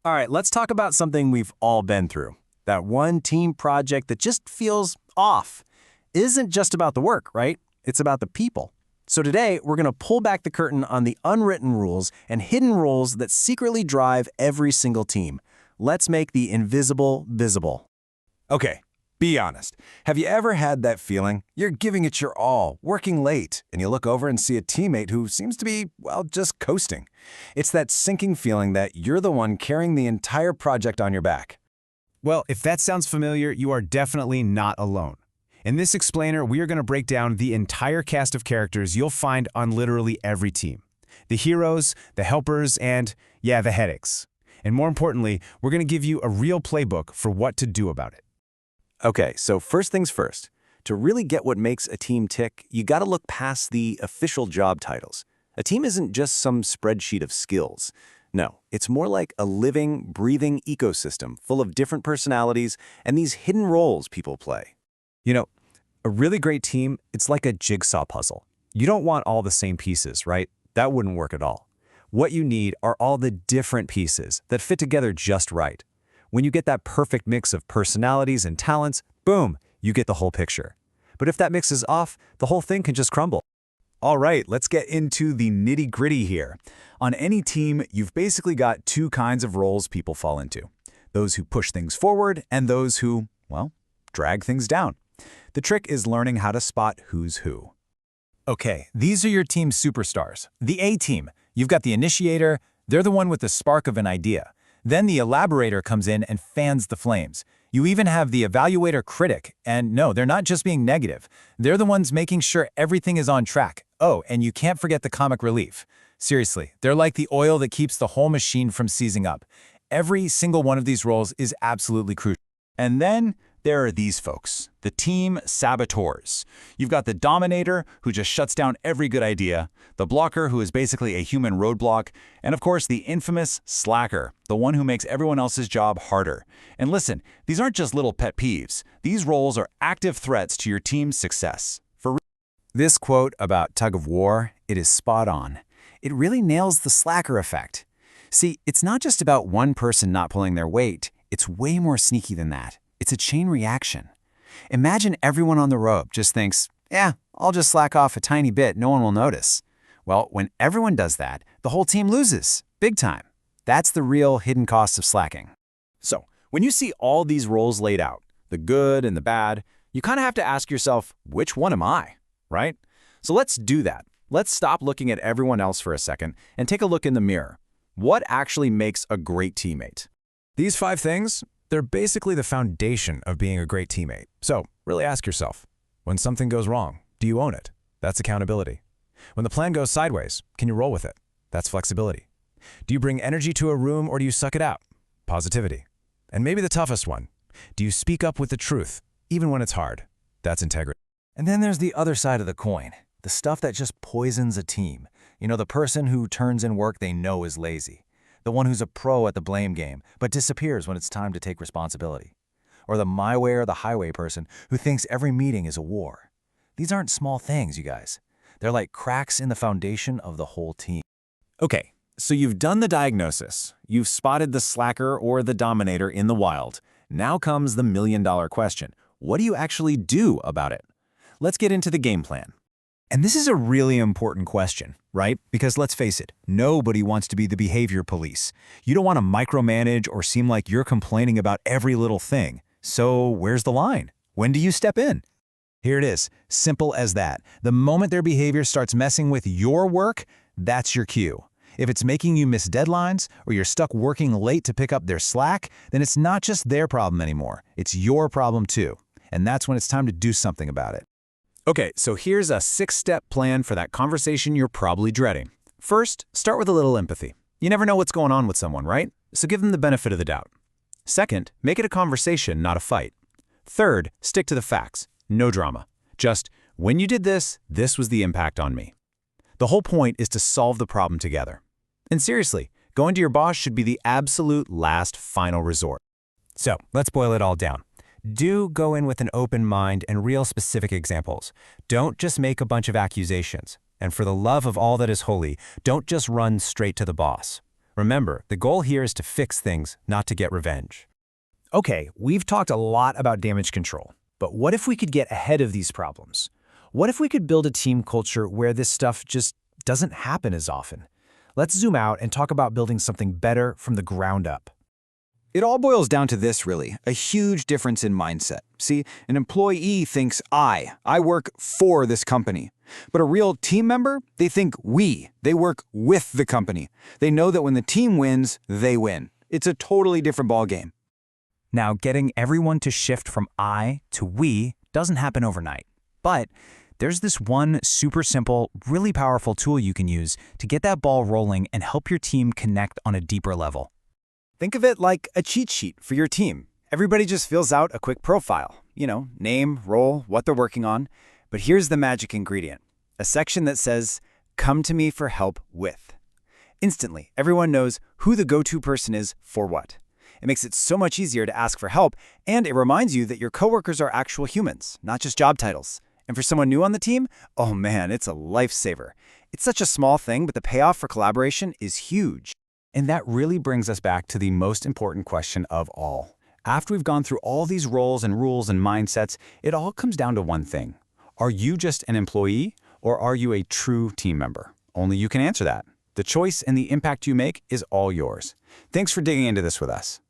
All right, let's talk about something we've all been through. That one team project that just feels off. It isn't just about the work, right? It's about the people. So today, we're going to pull back the curtain on the unwritten rules and hidden roles that secretly drive every single team. Let's make the invisible visible. Okay, be honest. Have you ever had that feeling? You're giving it your all, working late, and you look over and see a teammate who seems to be, well, just coasting. It's that sinking feeling that you're the one carrying the entire project on your back. Well, if that sounds familiar, you are definitely not alone. In this explainer, we are going to break down the entire cast of characters you'll find on literally every team. The heroes, the helpers, and, yeah, the headaches. And more importantly, we're going to give you a real playbook for what to do about it. Okay, so first things first. To really get what makes a team tick, you got to look past the official job titles. A team isn't just some spreadsheet of skills. No, it's more like a living, breathing ecosystem full of different personalities and these hidden roles people play. You know, a really great team, it's like a jigsaw puzzle. You don't want all the same pieces, right? That wouldn't work at all. What you need are all the different pieces that fit together just right. When you get that perfect mix of personalities and talents, boom, you get the whole picture. But if that mix is off, the whole thing can just crumble. All right, let's get into the nitty-gritty here. On any team, you've basically got two kinds of roles people fall into. Those who push things forward and those who, well, drag things down. The trick is learning how to spot who's who. Okay, these are your team superstars. The A team. You've got the initiator, they're the one with the spark of an idea. Then the elaborator comes in and fans the flames. You even have the evaluator critic, and no, they're not just being negative. They're the ones making sure everything is on track. Oh, and you can't forget the comic relief. Seriously, they're like the oil that keeps the whole machine from seizing up. Every single one of these roles is absolutely crucial. And then there are these folks, the team saboteurs. You've got the dominator, who just shuts down every good idea, the blocker, who is basically a human roadblock, and of course the infamous slacker, the one who makes everyone else's job harder. And listen, these aren't just little pet peeves. These roles are active threats to your team's success. This quote about tug of war, it is spot on. It really nails the slacker effect. See, it's not just about one person not pulling their weight. It's way more sneaky than that. It's a chain reaction. Imagine everyone on the rope just thinks, yeah, I'll just slack off a tiny bit, no one will notice. Well, when everyone does that, the whole team loses, big time. That's the real hidden cost of slacking. So, when you see all these roles laid out, the good and the bad, you kind of have to ask yourself, which one am I, right? So let's do that. Let's stop looking at everyone else for a second and take a look in the mirror. What actually makes a great teammate? These 5 things, they're basically the foundation of being a great teammate. So really ask yourself, when something goes wrong, do you own it? That's accountability. When the plan goes sideways, can you roll with it? That's flexibility. Do you bring energy to a room or do you suck it out? Positivity. And maybe the toughest one, do you speak up with the truth, even when it's hard? That's integrity. And then there's the other side of the coin, the stuff that just poisons a team. You know, the person who turns in work they know is lazy. The one who's a pro at the blame game, but disappears when it's time to take responsibility. Or the my way or the highway person who thinks every meeting is a war. These aren't small things, you guys. They're like cracks in the foundation of the whole team. Okay, so you've done the diagnosis. You've spotted the slacker or the dominator in the wild. Now comes the million-dollar question. What do you actually do about it? Let's get into the game plan. And this is a really important question, right? Because let's face it, nobody wants to be the behavior police. You don't want to micromanage or seem like you're complaining about every little thing. So where's the line? When do you step in? Here it is, simple as that. The moment their behavior starts messing with your work, that's your cue. If it's making you miss deadlines or you're stuck working late to pick up their slack, then it's not just their problem anymore. It's your problem too. And that's when it's time to do something about it. Okay, so here's a 6-step plan for that conversation you're probably dreading. First, start with a little empathy. You never know what's going on with someone, right? So give them the benefit of the doubt. Second, make it a conversation, not a fight. Third, stick to the facts. No drama. Just, when you did this, this was the impact on me. The whole point is to solve the problem together. And seriously, going to your boss should be the absolute last final resort. So let's boil it all down. Do go in with an open mind and real specific examples. Don't just make a bunch of accusations. And for the love of all that is holy, don't just run straight to the boss. Remember, the goal here is to fix things, not to get revenge. Okay, we've talked a lot about damage control, but what if we could get ahead of these problems? What if we could build a team culture where this stuff just doesn't happen as often? Let's zoom out and talk about building something better from the ground up. It all boils down to this, really, a huge difference in mindset. See, an employee thinks I work for this company. But a real team member, they think they work with the company. They know that when the team wins, they win. It's a totally different ballgame. Now, getting everyone to shift from I to we doesn't happen overnight. But there's this one super simple, really powerful tool you can use to get that ball rolling and help your team connect on a deeper level. Think of it like a cheat sheet for your team. Everybody just fills out a quick profile. Name, role, what they're working on. But here's the magic ingredient. A section that says, "Come to me for help with." Instantly, everyone knows who the go-to person is for what. It makes it so much easier to ask for help, and it reminds you that your coworkers are actual humans, not just job titles. And for someone new on the team, oh man, it's a lifesaver. It's such a small thing, but the payoff for collaboration is huge. And that really brings us back to the most important question of all. After we've gone through all these roles and rules and mindsets, it all comes down to one thing. Are you just an employee, or are you a true team member? Only you can answer that. The choice and the impact you make is all yours. Thanks for digging into this with us.